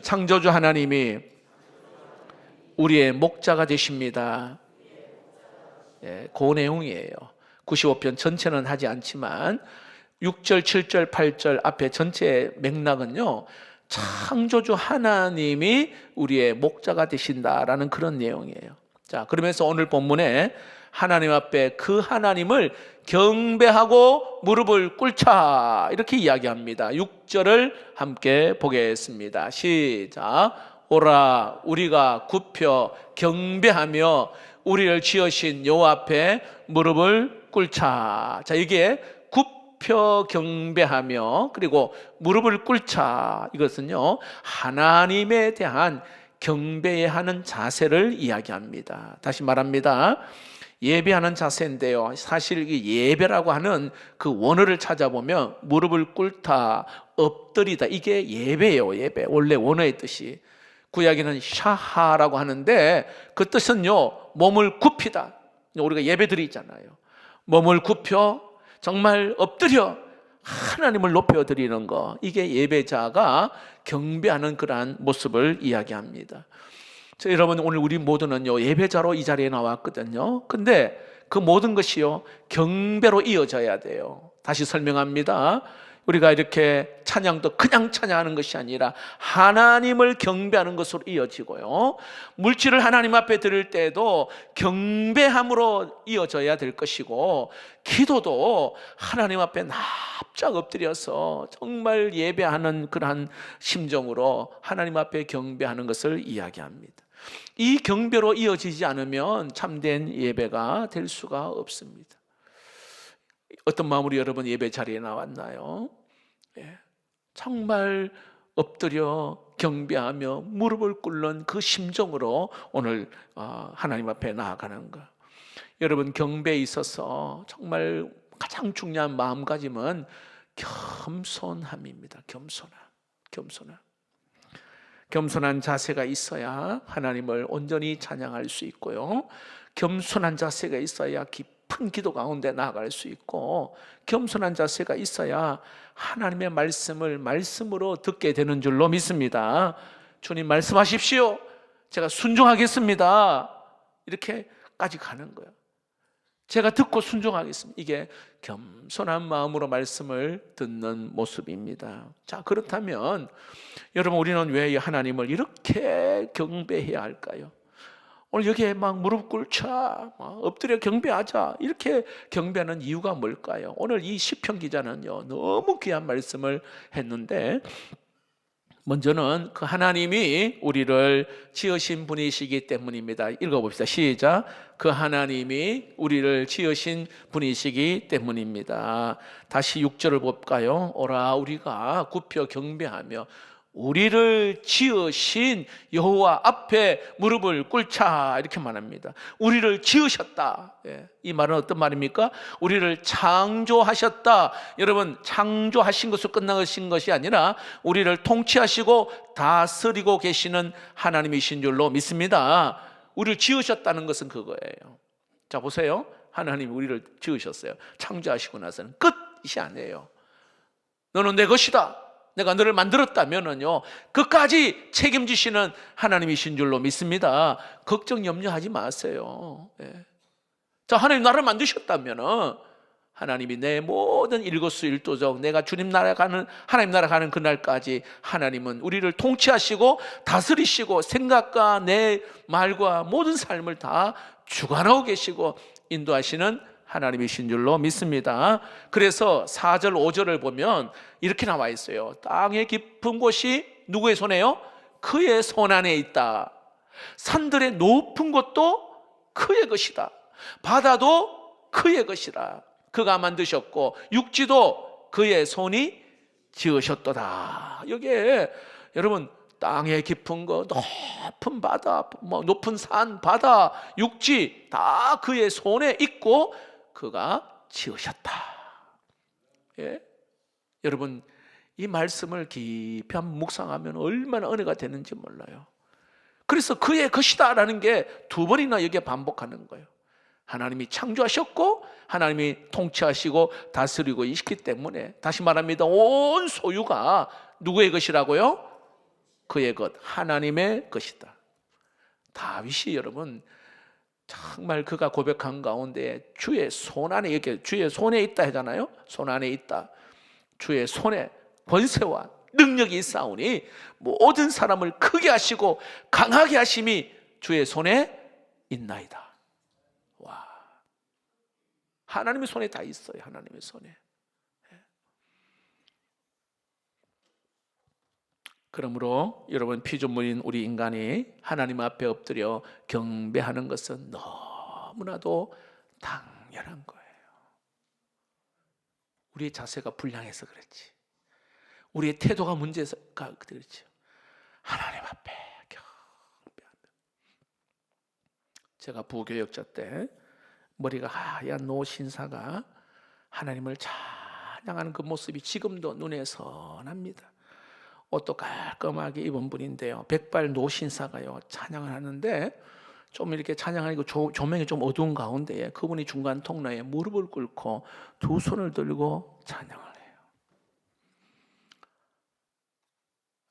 창조주 하나님이 우리의 목자가 되십니다. 그 내용이에요. 95편 전체는 하지 않지만 6절, 7절, 8절 앞에 전체 맥락은요, 창조주 하나님이 우리의 목자가 되신다라는 그런 내용이에요. 자, 그러면서 오늘 본문에 하나님 앞에 그 하나님을 경배하고 무릎을 꿇자 이렇게 이야기합니다. 6절을 함께 보겠습니다. 시작. 오라 우리가 굽혀 경배하며 우리를 지으신 여호와 앞에 무릎을 꿇자. 자, 이게 굽혀 경배하며 그리고 무릎을 꿇자, 이것은요 하나님에 대한 경배해야 하는 자세를 이야기합니다. 다시 말합니다. 예배하는 자세인데요, 사실 이 예배라고 하는 그 원어를 찾아보면 무릎을 꿇다, 엎드리다, 이게 예배예요. 예배 원래 원어의 뜻이 구약에는 샤하라고 하는데 그 뜻은요 몸을 굽히다. 우리가 예배 드리잖아요. 몸을 굽혀 정말 엎드려 하나님을 높여드리는 거, 이게 예배자가 경배하는 그러한 모습을 이야기합니다. 자, 여러분, 오늘 우리 모두는요 예배자로 이 자리에 나왔거든요. 근데 그 모든 것이요 경배로 이어져야 돼요. 다시 설명합니다. 우리가 이렇게 찬양도 그냥 찬양하는 것이 아니라 하나님을 경배하는 것으로 이어지고요, 물질을 하나님 앞에 드릴 때에도 경배함으로 이어져야 될 것이고, 기도도 하나님 앞에 납작 엎드려서 정말 예배하는 그러한 심정으로 하나님 앞에 경배하는 것을 이야기합니다. 이 경배로 이어지지 않으면 참된 예배가 될 수가 없습니다. 어떤 마음으로 여러분 예배 자리에 나왔나요? 정말 엎드려 경배하며 무릎을 꿇는 그 심정으로 오늘 하나님 앞에 나아가는 것. 여러분, 경배에 있어서 정말 가장 중요한 마음가짐은 겸손함입니다. 겸손한 자세가 있어야 하나님을 온전히 찬양할 수 있고요, 겸손한 자세가 있어야 깊은 기도 가운데 나아갈 수 있고, 겸손한 자세가 있어야 하나님의 말씀을 말씀으로 듣게 되는 줄로 믿습니다. 주님 말씀하십시오, 제가 순종하겠습니다, 이렇게까지 가는 거예요. 제가 듣고 순종하겠습니다. 이게 겸손한 마음으로 말씀을 듣는 모습입니다. 자, 그렇다면 여러분, 우리는 왜 하나님을 이렇게 경배해야 할까요? 오늘 여기에 막 무릎 꿇자, 엎드려 경배하자, 이렇게 경배하는 이유가 뭘까요? 오늘 이 시편 기자는요 너무 귀한 말씀을 했는데, 먼저는 그 하나님이 우리를 지으신 분이시기 때문입니다. 읽어봅시다. 시작. 그 하나님이 우리를 지으신 분이시기 때문입니다. 다시 6절을 볼까요? 오라 우리가 굽혀 경배하며 우리를 지으신 여호와 앞에 무릎을 꿇자, 이렇게 말합니다. 우리를 지으셨다. 이 말은 어떤 말입니까? 우리를 창조하셨다. 여러분, 창조하신 것으로 끝나신 것이 아니라 우리를 통치하시고 다스리고 계시는 하나님이신 줄로 믿습니다. 우리를 지으셨다는 것은 그거예요. 자, 보세요. 하나님이 우리를 지으셨어요. 창조하시고 나서는 끝이 아니에요. 너는 내 것이다, 내가 너를 만들었다면은요 끝까지 책임지시는 하나님이신 줄로 믿습니다. 걱정 염려하지 마세요. 자, 하나님 나를 만드셨다면은 하나님이 내 모든 일거수일투족, 내가 주님 나라 가는, 하나님 나라 가는 그날까지 하나님은 우리를 통치하시고 다스리시고 생각과 내 말과 모든 삶을 다 주관하고 계시고 인도하시는 하나님이신 줄로 믿습니다. 그래서 4절 5절을 보면 이렇게 나와 있어요. 땅의 깊은 곳이 누구의 손에요? 그의 손 안에 있다. 산들의 높은 곳도 그의 것이다. 바다도 그의 것이라. 그가 만드셨고 육지도 그의 손이 지으셨도다. 여기에 여러분, 땅의 깊은 것, 높은 바다, 높은 산, 바다, 육지 다 그의 손에 있고 그가 지으셨다. 여러분, 이 말씀을 깊이 한번 묵상하면 얼마나 은혜가 되는지 몰라요. 그래서 그의 것이다 라는 게 두 번이나 여기에 반복하는 거예요. 하나님이 창조하셨고 하나님이 통치하시고 다스리고 있기 때문에, 다시 말합니다, 온 소유가 누구의 것이라고요? 그의 것 하나님의 것이다. 다윗이 여러분 정말 그가 고백한 가운데 주의 손 안에, 이렇게 주의 손에 있다 하잖아요. 손 안에 있다. 주의 손에 권세와 능력이 있사오니 모든 사람을 크게 하시고 강하게 하심이 주의 손에 있나이다. 와, 하나님의 손에 다 있어요. 하나님의 손에. 그러므로 여러분, 피조물인 우리 인간이 하나님 앞에 엎드려 경배하는 것은 너무나도 당연한 거예요. 우리의 자세가 불량해서 그렇지, 우리의 태도가 문제가 그렇죠. 하나님 앞에 경배한다. 제가 부교역자 때 머리가 하얀 노 신사가 하나님을 찬양하는 그 모습이 지금도 눈에 선합니다. 옷도 깔끔하게 입은 분인데요, 백발 노신사가요 찬양을 하는데, 좀 이렇게 찬양하는 조명이 좀 어두운 가운데 그분이 중간 통로에 무릎을 꿇고 두 손을 들고 찬양을 해요.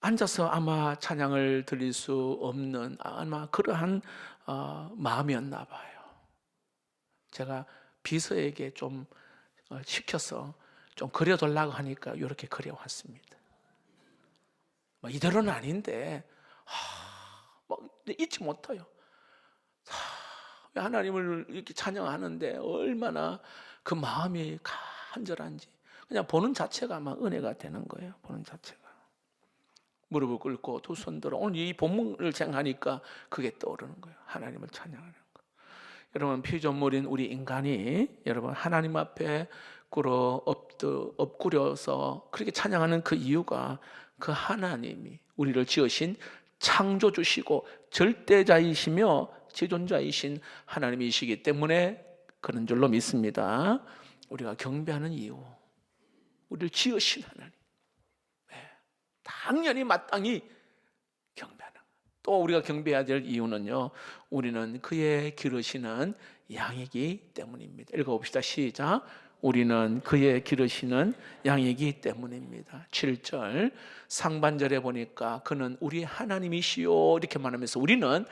앉아서 아마 찬양을 드릴 수 없는 아마 그러한 마음이었나 봐요. 제가 비서에게 좀 시켜서 좀 그려달라고 하니까 이렇게 그려왔습니다. 이대로는 아닌데 잊지 못해요. 하나님을 이렇게 찬양하는데 얼마나 그 마음이 간절한지, 그냥 보는 자체가 막 은혜가 되는 거예요. 보는 자체가. 무릎을 꿇고 두 손 들어, 오늘 이 본문을 생각하니까 그게 떠오르는 거예요. 하나님을 찬양하는 거. 여러분, 피조물인 우리 인간이 여러분 하나님 앞에 엎구려서 그렇게 찬양하는 그 이유가, 그 하나님이 우리를 지으신 창조주시고 절대자이시며 지존자이신 하나님이시기 때문에 그런 줄로 믿습니다. 우리가 경배하는 이유, 우리를 지으신 하나님, 당연히 마땅히 경배하는 것. 또 우리가 경배해야 될 이유는요, 우리는 그의 기르시는 양이기 때문입니다. 읽어봅시다. 시작. 우리는 그의 기르시는 양이기 때문입니다. 7절 상반절에 보니까 그는 우리 하나님이시요 이렇게 말하면서 우리는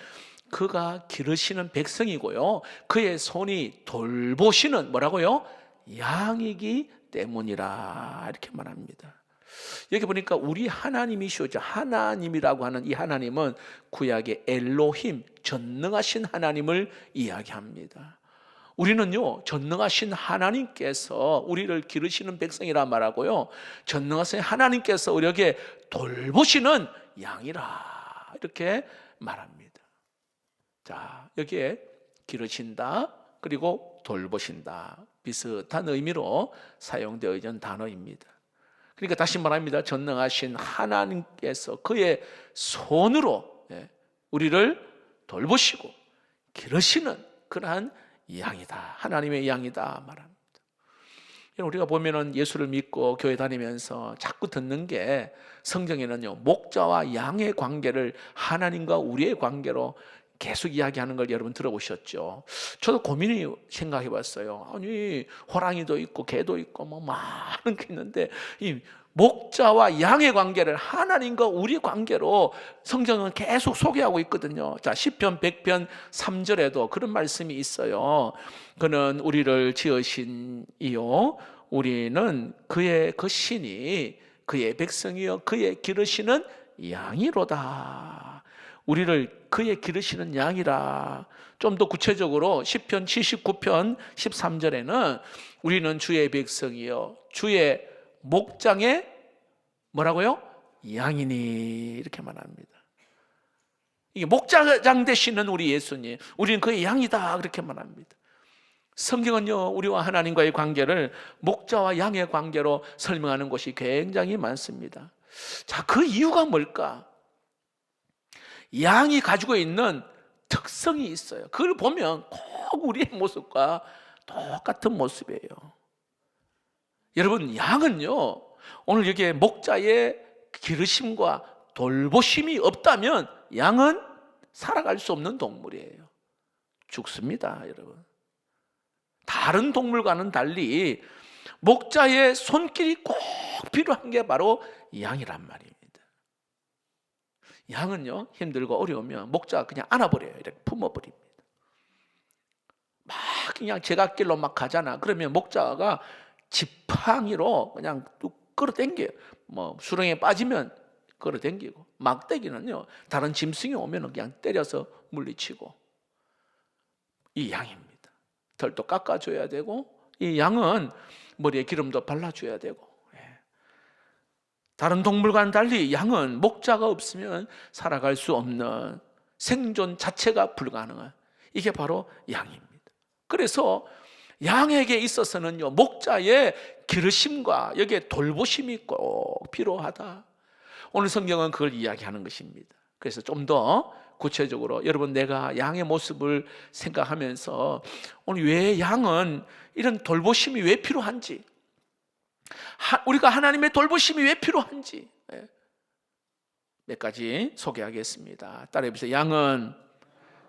그가 기르시는 백성이고요, 그의 손이 돌보시는 뭐라고요? 양이기 때문이라 이렇게 말합니다. 여기 보니까 우리 하나님이시오, 하나님이라고 하는 이 하나님은 구약의 엘로힘, 전능하신 하나님을 이야기합니다. 우리는요, 전능하신 하나님께서 우리를 기르시는 백성이라 말하고요, 전능하신 하나님께서 우리에게 돌보시는 양이라 이렇게 말합니다. 자, 여기에 기르신다 그리고 돌보신다 비슷한 의미로 사용되어 있는 단어입니다. 그러니까 다시 말합니다. 전능하신 하나님께서 그의 손으로 우리를 돌보시고 기르시는 그러한 양이다, 하나님의 양이다 말합니다. 우리가 보면은 예수를 믿고 교회 다니면서 자꾸 듣는 게, 성경에는요 목자와 양의 관계를 하나님과 우리의 관계로 계속 이야기하는 걸 여러분 들어보셨죠? 저도 고민이 생각해 봤어요. 아니, 호랑이도 있고 개도 있고 뭐 많은 게 있는데 이 목자와 양의 관계를 하나님과 우리 관계로 성경은 계속 소개하고 있거든요. 자, 시편 100편 3절에도 그런 말씀이 있어요. 그는 우리를 지으신 이요 우리는 그의 그 신이 그의 백성이요 그의 기르시는 양이로다. 우리를 그의 기르시는 양이라. 좀 더 구체적으로 시편 79편 13절에는 우리는 주의 백성이요 주의 목장의 뭐라고요? 양이니 이렇게 말합니다. 이게 목장 되시는 우리 예수님, 우리는 그의 양이다 그렇게 말합니다. 성경은요 우리와 하나님과의 관계를 목자와 양의 관계로 설명하는 것이 굉장히 많습니다. 자, 그 이유가 뭘까? 양이 가지고 있는 특성이 있어요. 그걸 보면 꼭 우리의 모습과 똑같은 모습이에요. 여러분, 양은요 오늘 여기에 목자의 기르심과 돌보심이 없다면 양은 살아갈 수 없는 동물이에요. 죽습니다, 여러분. 다른 동물과는 달리 목자의 손길이 꼭 필요한 게 바로 양이란 말입니다. 양은요, 힘들고 어려우면 목자가 그냥 안아버려요. 이렇게 품어버립니다. 막 그냥 제갓길로 막 가잖아. 그러면 목자가 지팡이로 그냥 뚝 끌어당겨요. 뭐 수렁에 빠지면 끌어당기고, 막대기는요, 다른 짐승이 오면 그냥 때려서 물리치고. 이 양입니다. 털도 깎아줘야 되고, 이 양은 머리에 기름도 발라줘야 되고. 다른 동물과는 달리 양은 목자가 없으면 살아갈 수 없는, 생존 자체가 불가능한, 이게 바로 양입니다. 그래서 양에게 있어서는요, 목자의 기르심과 여기에 돌보심이 꼭 필요하다. 오늘 성경은 그걸 이야기하는 것입니다. 그래서 좀 더 구체적으로 여러분, 내가 양의 모습을 생각하면서 오늘 왜 양은 이런 돌보심이 왜 필요한지, 우리가 하나님의 돌보심이 왜 필요한지 몇 가지 소개하겠습니다. 따라해보세요. 양은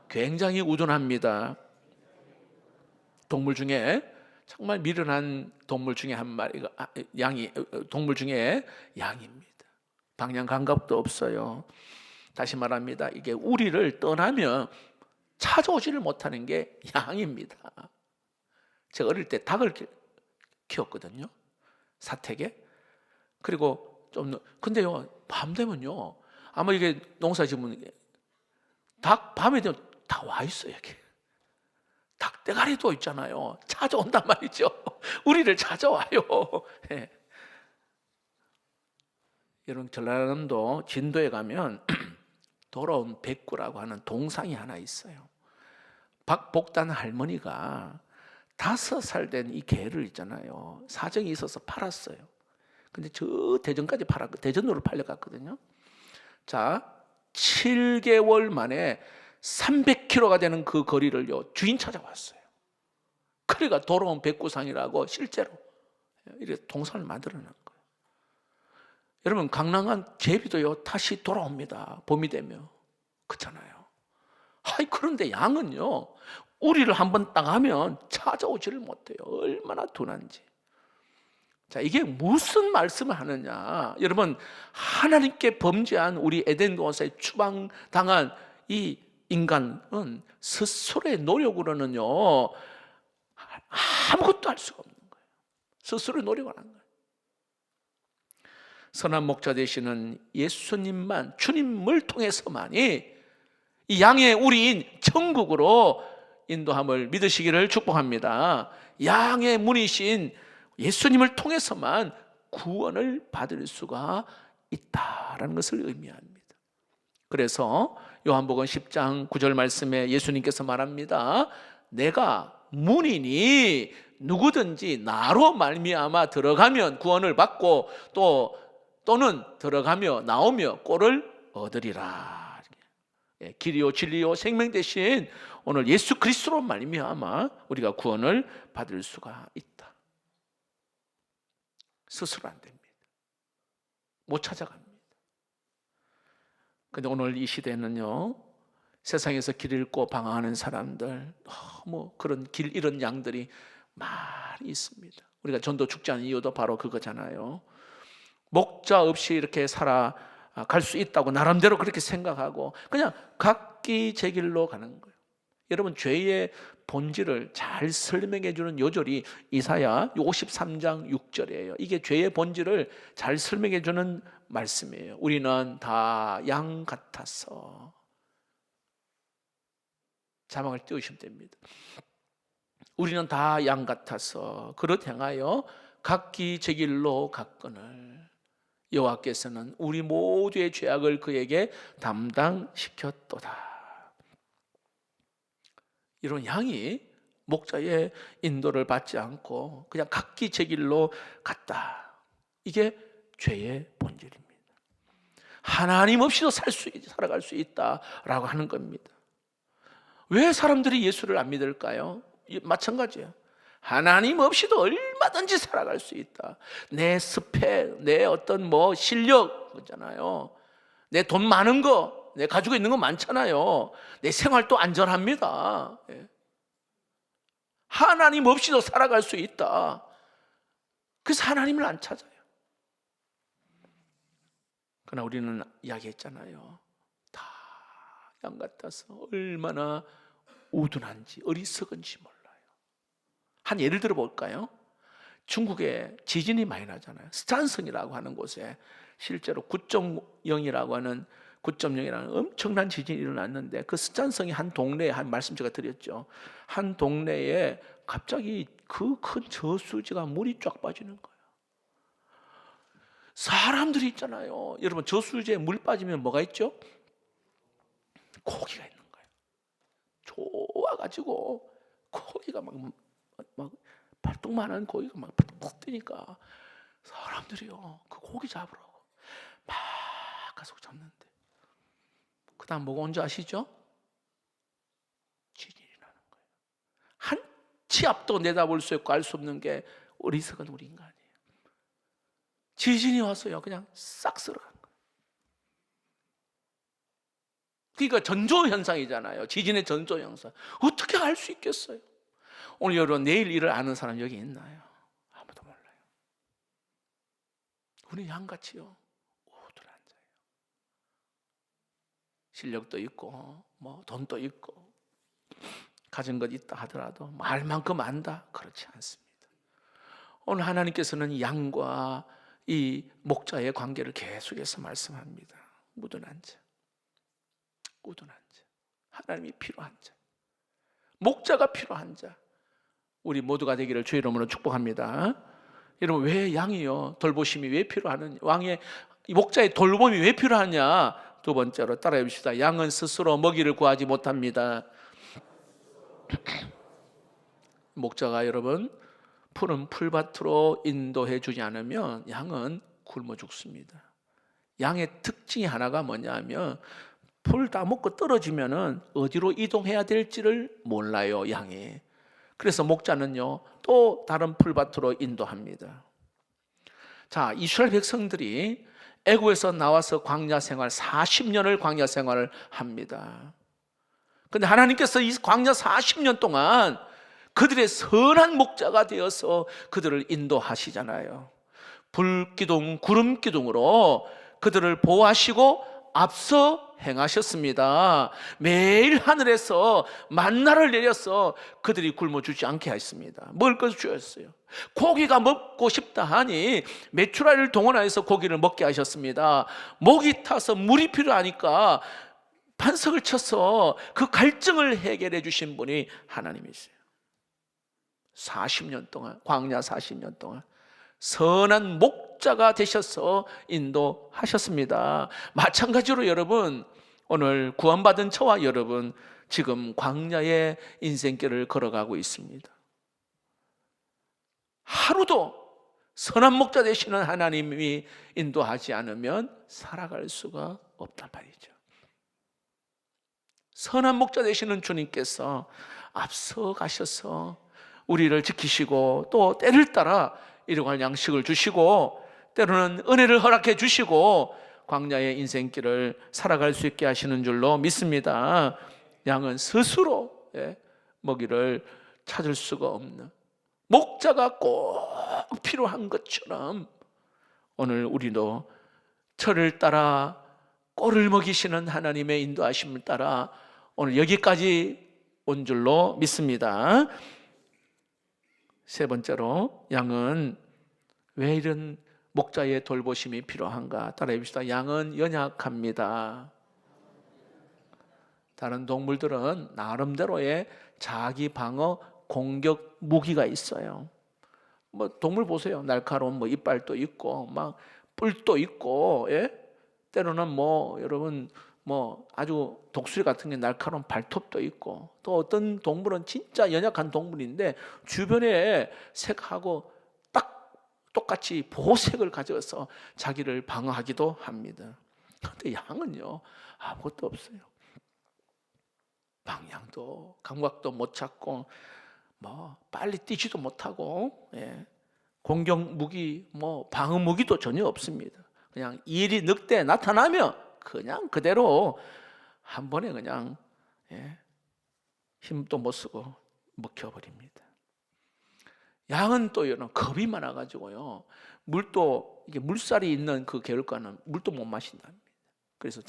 굉장히 우둔합니다. 동물 중에 정말 미련한 동물 중에 한 마리가 동물 중에 양입니다. 방향 감각도 없어요. 다시 말합니다. 이게 우리를 떠나면 찾아오지를 못하는 게 양입니다. 제가 어릴 때 닭을 키웠거든요. 사택에. 그리고 근데요, 밤 되면요, 아마 이게 농사 지으면 닭 밤에 되면 다 와 있어요. 여기 닭대가리도 있잖아요. 찾아온단 말이죠. 우리를 찾아와요. 네. 여러분, 전라남도 진도에 가면 돌아온 백구라고 하는 동상이 하나 있어요. 박복단 할머니가 5살 된 이 개를 있잖아요, 사정이 있어서 팔았어요. 근데 저 대전까지 대전으로 팔려갔거든요. 자, 7개월 만에 300km가 되는 그 거리를요, 주인 찾아왔어요. 그러니까 돌아온 백구상이라고 실제로 이렇게 동상을 만들어낸 거예요. 여러분, 강낭한 제비도요, 다시 돌아옵니다. 봄이 되면. 그렇잖아요. 그런데 양은요, 우리를 한번 당하면 찾아오지를 못해요. 얼마나 둔한지. 자, 이게 무슨 말씀을 하느냐? 여러분, 하나님께 범죄한 우리 에덴 동산에 추방당한 이 인간은 스스로의 노력으로는요, 아무것도 할 수가 없는 거예요. 스스로의 노력을 하는 거예요. 선한 목자 되시는 예수님만, 주님을 통해서만이 이 양의 우리인 천국으로 인도함을 믿으시기를 축복합니다. 양의 문이신 예수님을 통해서만 구원을 받을 수가 있다라는 것을 의미합니다. 그래서 요한복음 10장 9절 말씀에 예수님께서 말합니다. 내가 문이니 누구든지 나로 말미암아 들어가면 구원을 받고 또는 들어가며 나오며 꼴을 얻으리라. 길이요 진리요 생명 대신 오늘 예수 그리스도로 말미암아 우리가 구원을 받을 수가 있다. 스스로 안 됩니다. 못 찾아갑니다. 근데 오늘 이 시대는요, 세상에서 길 잃고 방황하는 사람들, 그런 길 잃은 양들이 많이 있습니다. 우리가 전도 축제하는 이유도 바로 그거잖아요. 목자 없이 이렇게 살아갈 수 있다고 나름대로 그렇게 생각하고 그냥 각기 제 길로 가는 거예요. 여러분, 죄의 본질을 잘 설명해 주는 요절이 이사야 53장 6절이에요. 이게 죄의 본질을 잘 설명해 주는 말씀이에요. 우리는 다 양 같아서. 자막을 띄우시면 됩니다. 우리는 다 양 같아서 그릇 행하여 각기 제 길로 갔거늘 여호와께서는 우리 모두의 죄악을 그에게 담당시켰도다. 이런 양이 목자의 인도를 받지 않고 그냥 각기 제 길로 갔다. 이게 죄의 본질입니다. 하나님 없이도 살아갈 수 있다라고 하는 겁니다. 왜 사람들이 예수를 안 믿을까요? 마찬가지예요. 하나님 없이도 얼마든지 살아갈 수 있다. 내 스펙, 내 어떤 실력 있잖아요. 내 돈 많은 거, 내 가지고 있는 거 많잖아요. 내 생활도 안전합니다. 하나님 없이도 살아갈 수 있다. 그래서 하나님을 안 찾아요. 그러나 우리는 이야기했잖아요. 양 같아서 얼마나 우둔한지 어리석은지 몰라요. 한 예를 들어 볼까요? 중국에 지진이 많이 나잖아요. 스촨성이라고 하는 곳에 실제로 9.0이라고 하는 9.0이라는 엄청난 지진이 일어났는데, 그 스촨성이 한 동네에, 한 말씀 제가 드렸죠, 한 동네에 갑자기 그 큰 저수지가 물이 쫙 빠지는 거예요. 사람들이 있잖아요. 여러분, 저수지에 물 빠지면 뭐가 있죠? 고기가 있는 거예요. 좋아가지고 고기가 막 발톱만한 고기가 막 푹 뜨니까 사람들이요, 그 고기 잡으라고 막 가서 잡는데, 그 다음 뭐가 온지 아시죠? 지진이 나는 거예요. 한치 앞도 내다볼 수 없고 알 수 없는 게 어리석은 우리 인간이에요. 지진이 왔어요. 그냥 싹 쓸어간 거예요. 그러니까 전조현상이잖아요. 지진의 전조현상. 어떻게 알 수 있겠어요? 오늘 여러분, 내일 일을 아는 사람 여기 있나요? 아무도 몰라요. 우리 양같이요, 우둘 앉아요. 실력도 있고 뭐 돈도 있고 가진 것 있다 하더라도 말만큼 안다, 그렇지 않습니다. 오늘 하나님께서는 양과 이 목자의 관계를 계속해서 말씀합니다. 우둔한 자, 우둔한 자, 하나님이 필요한 자, 목자가 필요한 자, 우리 모두가 되기를 주의 이름으로 축복합니다. 여러분, 왜 양이요, 돌보심이 왜 필요하느냐, 왕의 목자의 돌봄이 왜 필요하냐? 두 번째로 따라해 봅시다. 양은 스스로 먹이를 구하지 못합니다. 목자가 여러분 푸른 풀밭으로 인도해 주지 않으면 양은 굶어 죽습니다. 양의 특징이 하나가 뭐냐면, 풀 다 먹고 떨어지면은 어디로 이동해야 될지를 몰라요, 양이. 그래서 목자는요, 또 다른 풀밭으로 인도합니다. 자, 이스라엘 백성들이 애굽에서 나와서 광야 생활 40년을 광야 생활을 합니다. 근데 하나님께서 이 광야 40년 동안 그들의 선한 목자가 되어서 그들을 인도하시잖아요. 불기둥, 구름기둥으로 그들을 보호하시고 앞서 행하셨습니다. 매일 하늘에서 만나를 내려서 그들이 굶어 죽지 않게 하셨습니다. 먹을 것을 주셨어요. 고기가 먹고 싶다 하니 메추라기를 동원하여서 고기를 먹게 하셨습니다. 목이 타서 물이 필요하니까 반석을 쳐서 그 갈증을 해결해 주신 분이 하나님이세요. 40년 동안, 광야 40년 동안 선한 목자가 되셔서 인도하셨습니다. 마찬가지로 여러분, 오늘 구원받은 저와 여러분, 지금 광야의 인생길을 걸어가고 있습니다. 하루도 선한 목자 되시는 하나님이 인도하지 않으면 살아갈 수가 없단 말이죠. 선한 목자 되시는 주님께서 앞서 가셔서 우리를 지키시고, 또 때를 따라 일용할 양식을 주시고, 때로는 은혜를 허락해 주시고 광야의 인생길을 살아갈 수 있게 하시는 줄로 믿습니다. 양은 스스로 먹이를 찾을 수가 없는 목자가 꼭 필요한 것처럼, 오늘 우리도 철을 따라 꼴을 먹이시는 하나님의 인도하심을 따라 오늘 여기까지 온 줄로 믿습니다. 세 번째로, 양은 왜 이런 목자의 돌보심이 필요한가? 따라해 봅시다. 양은 연약합니다. 다른 동물들은 나름대로의 자기 방어 공격 무기가 있어요. 뭐 동물 보세요. 날카로운 뭐 이빨도 있고 막 뿔도 있고, 때로는 뭐 여러분 뭐 아주 독수리 같은 게 날카로운 발톱도 있고, 또 어떤 동물은 진짜 연약한 동물인데 주변에 색하고 딱 똑같이 보색을 가져서 자기를 방어하기도 합니다. 그런데 양은요, 아무것도 없어요. 방향도 감각도 못 찾고 뭐 빨리 뛰지도 못하고, 공격 무기 뭐 방어 무기도 전혀 없습니다. 그냥 일이 늑대 나타나면 그냥 그대로 한 번에 그냥 힘도 못 쓰고 먹혀버립니다. 양은 또 이런 겁이 많아가지고요, 물도 이게 물살이 있는 그 개울가는 물도 못 마신답니다. 그래서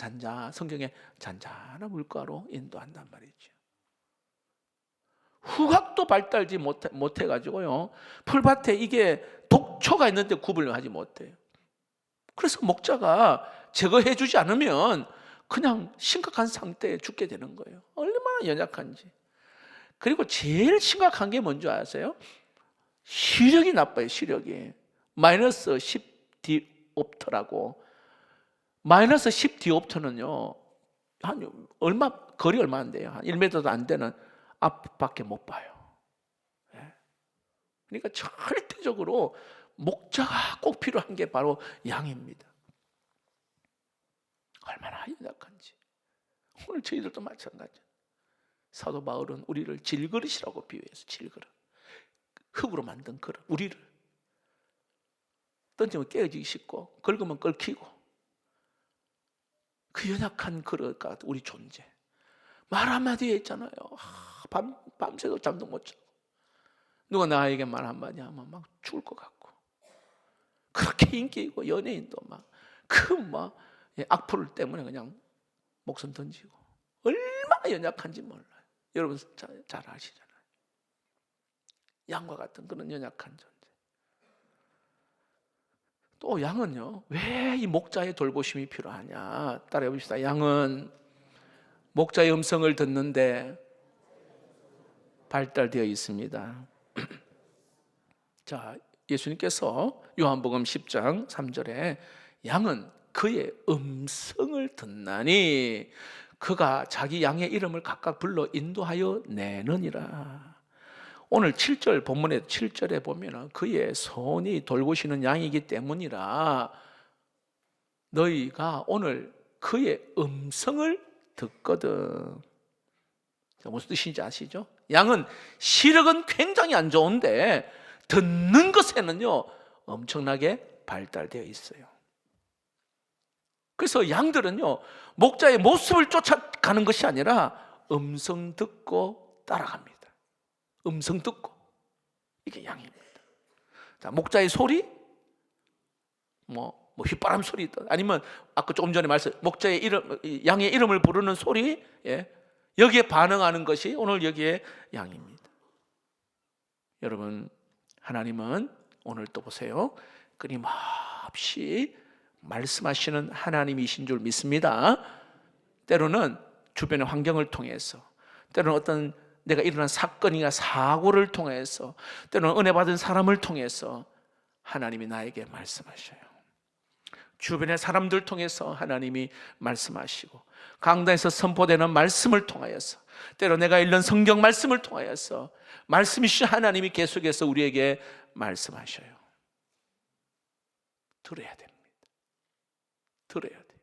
성경에 잔잔한 물가로 인도한단 말이죠. 후각도 발달지 못해가지고요, 풀밭에 이게 독초가 있는데 구분을 하지 못해요. 그래서 목자가 제거해주지 않으면 그냥 심각한 상태에 죽게 되는 거예요. 얼마나 연약한지. 그리고 제일 심각한 게 뭔지 아세요? 시력이 나빠요. 시력이 마이너스 10디옵터라고. 마이너스 10디옵터는요, 거리 얼마 안 돼요. 한 1m도 안 되는 앞밖에 못 봐요. 그러니까 절대적으로 목자가 꼭 필요한 게 바로 양입니다. 얼마나 연약한지. 오늘 저희들도 마찬가지예요. 사도 바울은 우리를 질그릇이라고 비유해서, 질그릇, 흙으로 만든 그릇, 우리를 던지면 깨어지기 쉽고 긁으면 끓기고, 그 연약한 그릇과 우리 존재. 말 한마디에 있잖아요, 밤새도 잠도 못 자고, 누가 나에게 말 한마디 하면 막 죽을 것 같고, 그렇게 인기 있고 연예인도 악플 때문에 그냥 목숨 던지고, 얼마나 연약한지 몰라요. 여러분 잘 아시잖아요. 양과 같은 그런 연약한 존재. 또 양은요, 왜 이 목자의 돌보심이 필요하냐? 따라해 봅시다. 양은 목자의 음성을 듣는데 발달되어 있습니다. 자, 예수님께서 요한복음 10장 3절에 양은 그의 음성을 듣나니 그가 자기 양의 이름을 각각 불러 인도하여 내느니라. 오늘 7절 본문의 7절에 보면 그의 손이 돌보시는 양이기 때문이라 너희가 오늘 그의 음성을 듣거든. 무슨 뜻인지 아시죠? 양은 시력은 굉장히 안 좋은데 듣는 것에는요 엄청나게 발달되어 있어요. 그래서 양들은요 목자의 모습을 쫓아가는 것이 아니라 음성 듣고 따라갑니다. 음성 듣고, 이게 양입니다. 자, 목자의 소리, 휘바람 소리든, 아니면 아까 조금 전에 목자의 양의 이름을 부르는 소리, 여기에 반응하는 것이 오늘 여기에 양입니다. 여러분, 하나님은 오늘 또 보세요, 끊임없이 말씀하시는 하나님이신 줄 믿습니다. 때로는 주변의 환경을 통해서, 때로는 어떤 내가 일어난 사건이나 사고를 통해서, 때로는 은혜 받은 사람을 통해서 하나님이 나에게 말씀하셔요. 주변의 사람들 통해서 하나님이 말씀하시고, 강단에서 선포되는 말씀을 통하여서, 때로 내가 읽는 성경 말씀을 통하여서 말씀이신 하나님이 계속해서 우리에게 말씀하셔요. 들어야 됩니다. 들어야 돼요.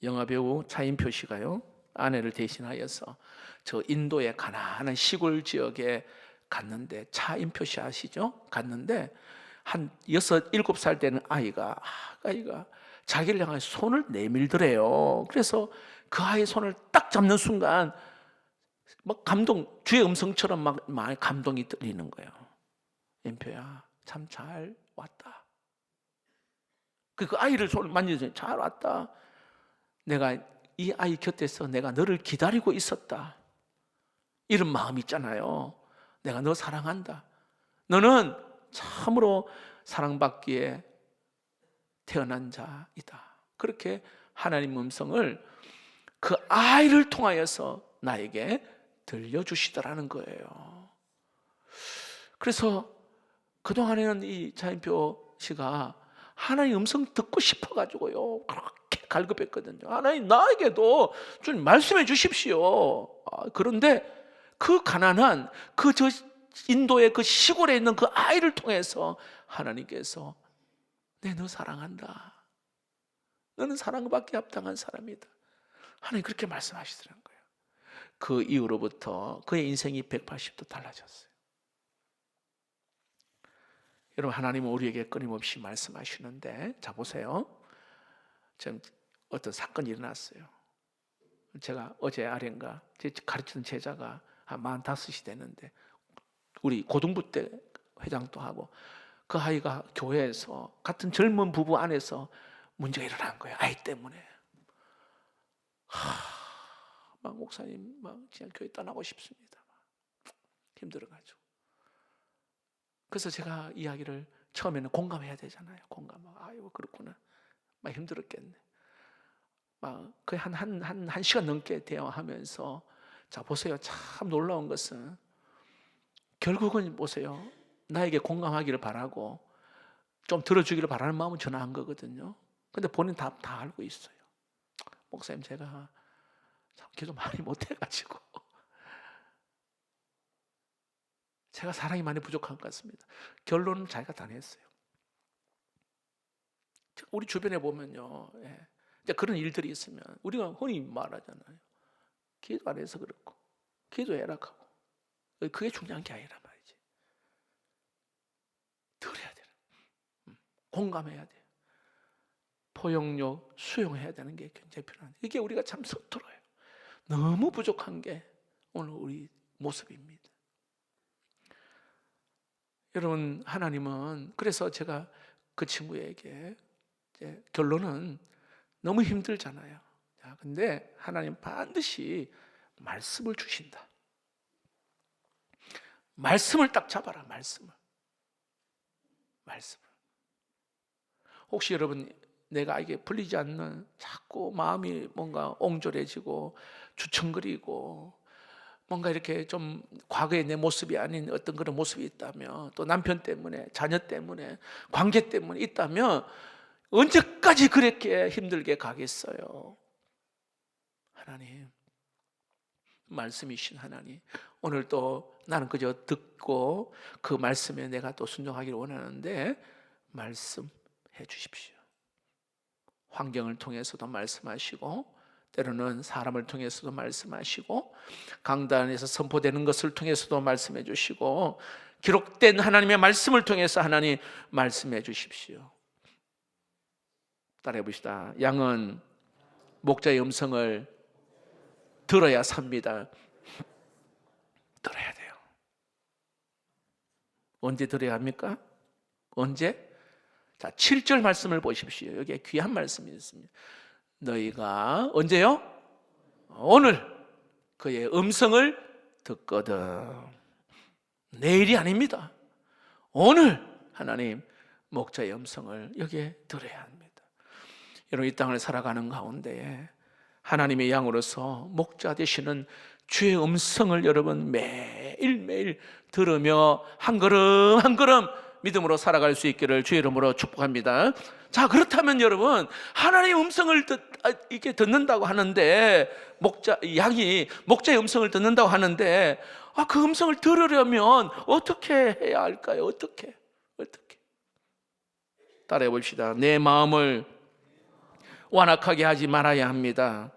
영화배우 차인표 씨가요, 아내를 대신하여서 저 인도의 가난한 시골 지역에 갔는데, 차인표 씨 아시죠? 갔는데 한 6, 7살 되는 아이가 자기를 향해 손을 내밀더래요. 그래서 그 아이의 손을 딱 잡는 순간 주의 음성처럼 막 감동이 들리는 거예요. 인표야, 참 잘 왔다. 그 아이를 손을 만지더니 잘 왔다. 내가 이 아이 곁에서 내가 너를 기다리고 있었다. 이런 마음이 있잖아요. 내가 너 사랑한다. 너는 참으로 사랑받기에 태어난 자이다. 그렇게 하나님 음성을 그 아이를 통하여서 나에게 들려주시더라는 거예요. 그래서 그동안에는 이 차인표 씨가 하나님 음성 듣고 싶어가지고요 그렇게 갈급했거든요. 하나님 나에게도 좀 말씀해 주십시오. 그런데 그 가난한 저 인도의 그 시골에 있는 그 아이를 통해서 하나님께서 너 사랑한다. 너는 사랑받기 합당한 사람이다. 하나님 그렇게 말씀하시더라는 거예요. 그 이후로부터 그의 인생이 180도 달라졌어요. 여러분, 하나님은 우리에게 끊임없이 말씀하시는데, 자 보세요. 지금 어떤 사건이 일어났어요. 제가 어제 아련가 가르치는 제자가 한 45이 되는데, 우리 고등부 때 회장도 하고, 그 아이가 교회에서 같은 젊은 부부 안에서 문제가 일어난 거예요. 아이 때문에. 막 목사님 막 그냥 교회 떠나고 싶습니다. 힘들어가지고. 그래서 제가 이야기를 처음에는 공감해야 되잖아요. 아유 그렇구나. 막 힘들었겠네. 막 거의 한 시간 넘게 대화하면서 자 보세요. 참 놀라운 것은 결국은 보세요. 나에게 공감하기를 바라고 좀 들어주기를 바라는 마음은 전화한 거거든요. 근데 본인 다 알고 있어요. 목사님 제가 참 기도 많이 못해가지고 제가 사랑이 많이 부족한 것 같습니다. 결론은 자기가 다 냈어요. 우리 주변에 보면요, 이제 그런 일들이 있으면 우리가 흔히 말하잖아요. 기도 안 해서 그렇고 기도해라 하고 그게 중요한 게 아니란 말이지. 들어야 돼. 공감해야 돼. 포용력, 수용해야 되는 게 굉장히 필요한데 이게 우리가 참 서툴어요. 너무 부족한 게 오늘 우리 모습입니다. 여러분 하나님은 그래서 제가 그 친구에게 이제 결론은 너무 힘들잖아요. 근데 하나님 반드시 말씀을 주신다. 말씀을 딱 잡아라. 말씀을. 혹시 여러분 내가 이게 풀리지 않는 자꾸 마음이 뭔가 옹졸해지고 주청거리고 뭔가 이렇게 좀 과거의 내 모습이 아닌 어떤 그런 모습이 있다면 또 남편 때문에 자녀 때문에 관계 때문에 있다면 언제까지 그렇게 힘들게 가겠어요? 하나님 말씀이신 하나님 오늘 또 나는 그저 듣고 그 말씀에 내가 또 순종하기를 원하는데 말씀해 주십시오. 환경을 통해서도 말씀하시고 때로는 사람을 통해서도 말씀하시고 강단에서 선포되는 것을 통해서도 말씀해 주시고 기록된 하나님의 말씀을 통해서 하나님 말씀해 주십시오. 따라해 봅시다. 양은 목자의 음성을 들어야 삽니다. 들어야 돼요. 언제 들어야 합니까? 언제? 자, 7절 말씀을 보십시오. 여기에 귀한 말씀이 있습니다. 너희가 언제요? 오늘 그의 음성을 듣거든. 내일이 아닙니다. 오늘 하나님 목자의 음성을 여기에 들어야 합니다. 여러분 이 땅을 살아가는 가운데 하나님의 양으로서 목자 되시는 주의 음성을 여러분 매일매일 들으며 한 걸음 한 걸음 믿음으로 살아갈 수 있기를 주의 이름으로 축복합니다. 자, 그렇다면 여러분 하나님의 음성을 이렇게 듣는다고 하는데 양이 목자의 음성을 듣는다고 하는데 그 음성을 들으려면 어떻게 해야 할까요? 어떻게 따라해 봅시다. 내 마음을 완악하게 하지 말아야 합니다.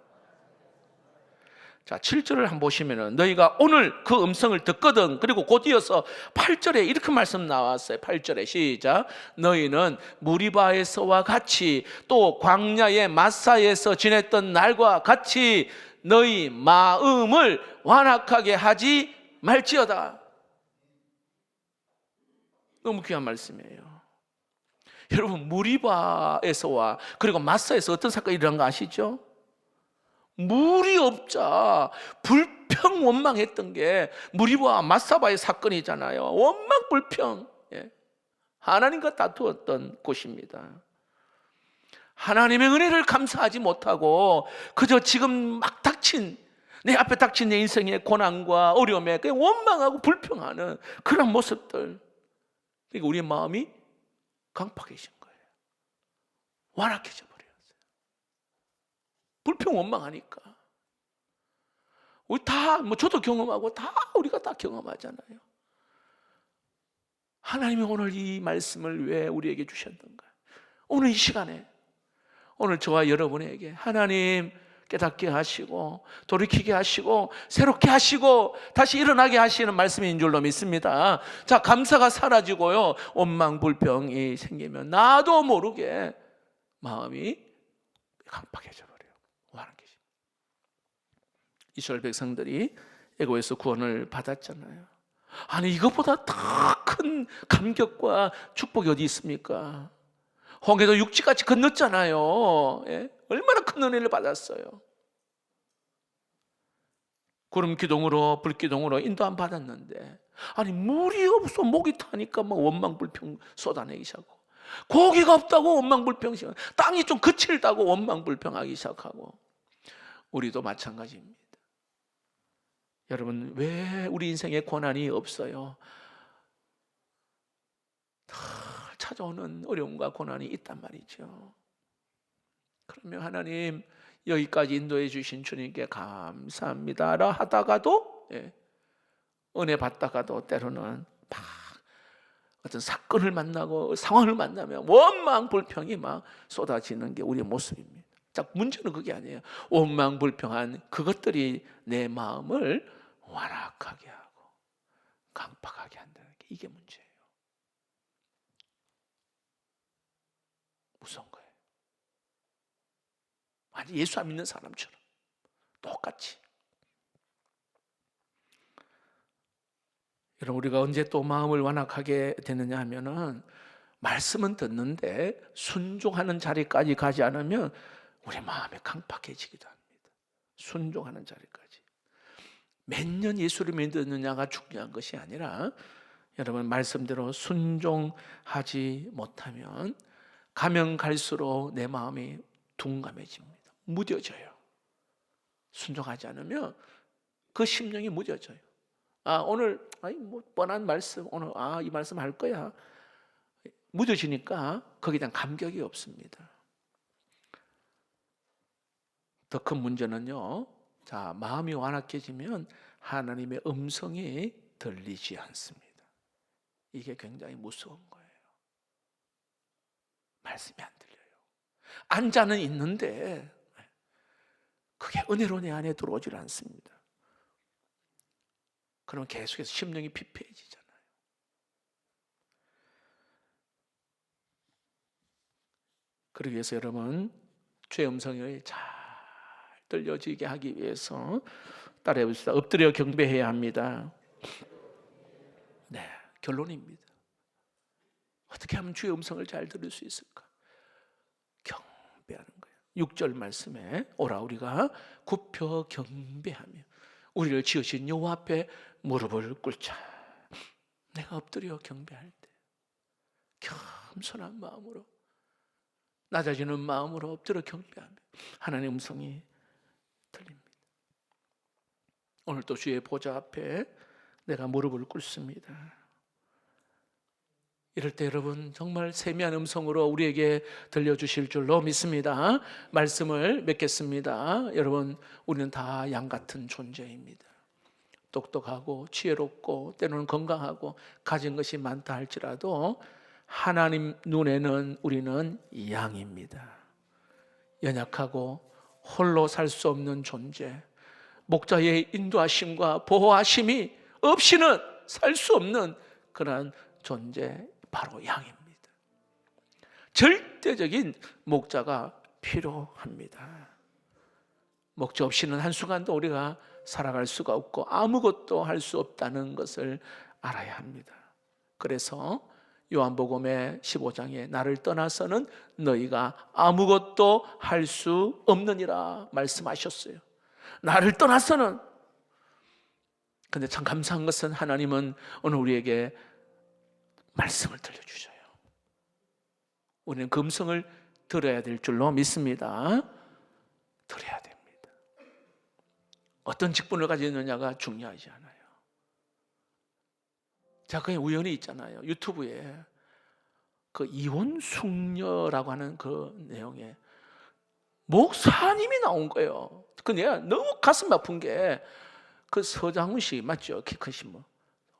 자, 7절을 한번 보시면은 너희가 오늘 그 음성을 듣거든. 그리고 곧 이어서 8절에 이렇게 말씀 나왔어요. 8절에 시작. 너희는 무리바에서와 같이 또 광야의 마사에서 지냈던 날과 같이 너희 마음을 완악하게 하지 말지어다. 너무 귀한 말씀이에요. 여러분 무리바에서와 그리고 마사에서 어떤 사건이 일어난 거 아시죠? 물이 없자 불평 원망했던 게 무리바 마사바의 사건이잖아요. 원망 불평. 하나님과 다투었던 곳입니다. 하나님의 은혜를 감사하지 못하고 그저 지금 막 닥친 내 앞에 닥친 내 인생의 고난과 어려움에 그냥 원망하고 불평하는 그런 모습들. 그러니까 우리의 마음이 강팍해진 거예요. 완악해져 버렸어요. 불평 원망하니까. 우리 다 저도 경험하고 다 우리가 다 경험하잖아요. 하나님이 오늘 이 말씀을 왜 우리에게 주셨는가? 오늘 이 시간에 오늘 저와 여러분에게 하나님 깨닫게 하시고 돌이키게 하시고 새롭게 하시고 다시 일어나게 하시는 말씀인 줄로 믿습니다. 자, 감사가 사라지고요 원망 불평이 생기면 나도 모르게 마음이 강팍해져 버려요. 이스라엘 백성들이 애고에서 구원을 받았잖아요. 아니 이것보다 더 큰 감격과 축복이 어디 있습니까? 홍해도 육지같이 건넜잖아요. 예? 얼마나 큰 은혜를 받았어요. 구름 기둥으로 불 기둥으로 인도함 받았는데, 아니 물이 없어 목이 타니까 막 원망불평 쏟아내기 시작하고, 고기가 없다고 원망불평 시작하고, 땅이 좀 거칠다고 원망불평하기 시작하고. 우리도 마찬가지입니다. 여러분, 왜 우리 인생에 고난이 없어요? 찾아오는 어려움과 고난이 있단 말이죠. 그러면 하나님, 여기까지 인도해 주신 주님께 감사합니다라 하다가도, 은혜 받다가도 때로는 막 어떤 사건을 만나고 상황을 만나면 원망 불평이 막 쏟아지는 게 우리의 모습입니다. 자, 문제는 그게 아니에요. 원망 불평한 그것들이 내 마음을 완악하게 하고 강팍하게 한다는 게, 이게 문제예요. 무서운 거예요. 아니, 예수 안 믿는 사람처럼 똑같이. 여러분, 우리가 언제 또 마음을 완악하게 되느냐 하면은, 말씀은 듣는데 순종하는 자리까지 가지 않으면 우리 마음이 강팍해지기도 합니다. 순종하는 자리까지. 몇 년 예수를 믿느냐가 중요한 것이 아니라, 여러분, 말씀대로 순종하지 못하면 가면 갈수록 내 마음이 둔감해집니다. 무뎌져요. 순종하지 않으면 그 심령이 무뎌져요. 오늘 뭐 뻔한 말씀, 오늘 이 말씀 할 거야. 무뎌지니까 거기에 대한 감격이 없습니다. 더 큰 문제는요, 자, 마음이 완악해지면 하나님의 음성이 들리지 않습니다. 이게 굉장히 무서운 거예요. 말씀이 안 들려요. 안자는 있는데 그게 은혜로 내 안에 들어오질 않습니다. 그러면 계속해서 심령이 피폐해지잖아요. 그러기 위해서 여러분, 주의 음성을 잘 들려지게 하기 위해서 따라해 봅시다. 엎드려 경배해야 합니다. 네, 결론입니다. 어떻게 하면 주의 음성을 잘 들을 수 있을까? 경배하는 거예요. 6절 말씀에 오라 우리가 굽혀 경배하며 우리를 지으신 여호와 앞에 무릎을 꿇자. 내가 엎드려 경배할 때 겸손한 마음으로, 낮아지는 마음으로 엎드려 경배하며 하나님의 음성이 들립니다. 오늘 또 주의 보좌 앞에 내가 무릎을 꿇습니다. 이럴 때 여러분, 정말 세미한 음성으로 우리에게 들려주실 줄로 믿습니다. 말씀을 맺겠습니다. 여러분, 우리는 다 양 같은 존재입니다. 똑똑하고 지혜롭고 때로는 건강하고 가진 것이 많다 할지라도 하나님 눈에는 우리는 양입니다. 연약하고 홀로 살 수 없는 존재, 목자의 인도하심과 보호하심이 없이는 살 수 없는 그러한 존재, 바로 양입니다. 절대적인 목자가 필요합니다. 목자 없이는 한순간도 우리가 살아갈 수가 없고 아무것도 할 수 없다는 것을 알아야 합니다. 그래서 요한복음의 15장에 나를 떠나서는 너희가 아무것도 할 수 없느니라 말씀하셨어요. 나를 떠나서는. 근데 참 감사한 것은 하나님은 오늘 우리에게 말씀을 들려주셔요. 우리는 그 음성을 들어야 될 줄로 믿습니다. 들어야 됩니다. 어떤 직분을 가지느냐가 중요하지 않아요. 제가 그냥 우연히 있잖아요, 유튜브에 그 이혼 숙녀라고 하는 그 내용에 목사님이 나온 거예요. 그 내가 너무 가슴 아픈 게, 그 서장훈 씨 맞죠? 키 크신 분.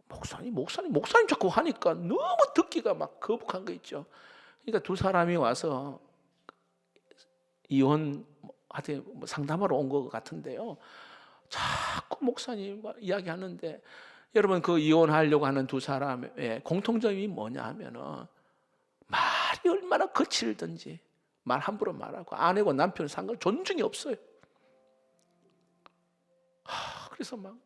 목사님 자꾸 하니까 너무 듣기가 막 거북한 거 있죠. 그러니까 두 사람이 와서 이혼 상담하러 온 것 같은데요, 자꾸 목사님 이야기하는데, 여러분, 그 이혼하려고 하는 두 사람의 공통점이 뭐냐 하면은 말이 얼마나 거칠든지 말 함부로 말하고 아내고 남편 상관 존중이 없어요. 그래서 막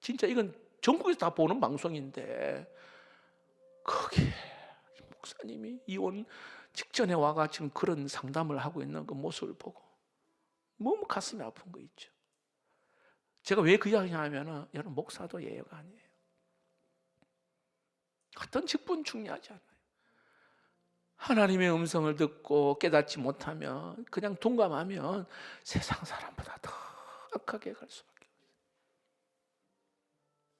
진짜 이건 전국에서 다 보는 방송인데, 거기에 목사님이 이혼 직전에 와가 지금 그런 상담을 하고 있는 그 모습을 보고 너무 가슴이 아픈 거 있죠. 제가 왜 그 이야기 하냐면 여러분 목사도 예외가 아니에요. 어떤 직분 중요하지 않아요. 하나님의 음성을 듣고 깨닫지 못하면 그냥 둔감하면 세상 사람보다 더 악하게 갈 수밖에 없어요.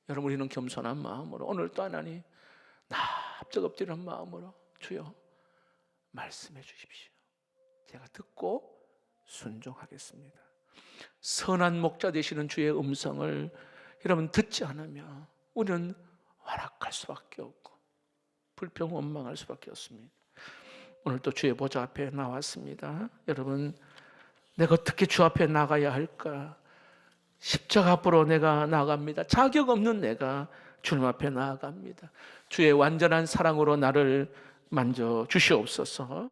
여러분 우리는 겸손한 마음으로 오늘 또 하나님 납작 엎드리는 마음으로 주여 말씀해 주십시오. 제가 듣고 순종하겠습니다. 선한 목자 되시는 주의 음성을 여러분 듣지 않으면 우리는 완악할 수밖에 없고 불평 원망할 수밖에 없습니다. 오늘 또 주의 보좌 앞에 나왔습니다. 여러분 내가 어떻게 주 앞에 나가야 할까? 십자가 앞으로 내가 나아갑니다. 자격 없는 내가 주님 앞에 나아갑니다. 주의 완전한 사랑으로 나를 만져 주시옵소서.